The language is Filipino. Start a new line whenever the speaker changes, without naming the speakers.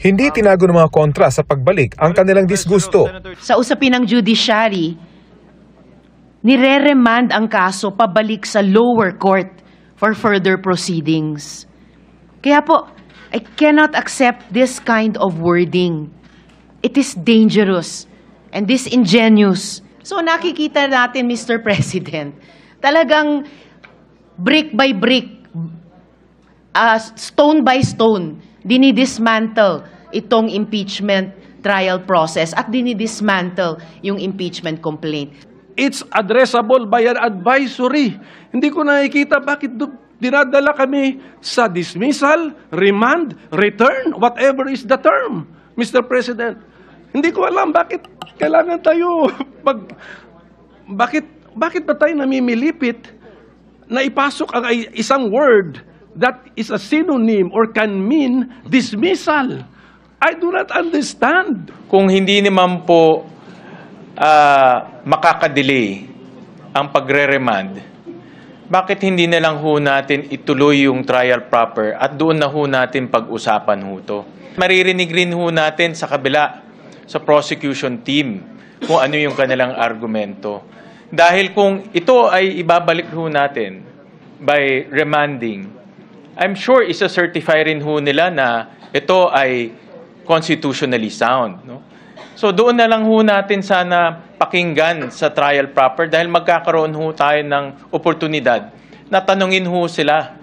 Hindi tinago ng mga kontra sa pagbalik ang kanilang disgusto.
Sa usapin ng judiciary, nire-remand ang kaso pabalik sa lower court for further proceedings. Kaya po, I cannot accept this kind of wording. It is dangerous and disingenuous. So nakikita natin, Mr. President, talagang brick by brick, stone by stone, dinidismantle itong impeachment trial process at dinidismantle yung impeachment complaint.
It's addressable by an advisory. Hindi ko nakikita bakit dinadala kami sa dismissal, remand, return, whatever is the term, Mr. President. Hindi ko alam bakit kailangan tayo bakit ba tayo namimilipit na ipasok ang isang word that is a synonym or can mean dismissal. I do not understand.
Kung hindi naman po makakadelay ang pagre-remand, bakit hindi na lang ho natin ituloy yung trial proper at doon na ho natin pag-usapan ho to? Maririnig rin ho natin sa kabila, sa prosecution team, kung ano yung kanilang argumento. Dahil kung ito ay ibabalik ho natin by remanding, I'm sure isa-certify rin ho nila na ito ay constitutionally sound. No? So doon na lang ho natin sana pakinggan sa trial proper dahil magkakaroon ho tayo ng oportunidad na tanungin ho sila.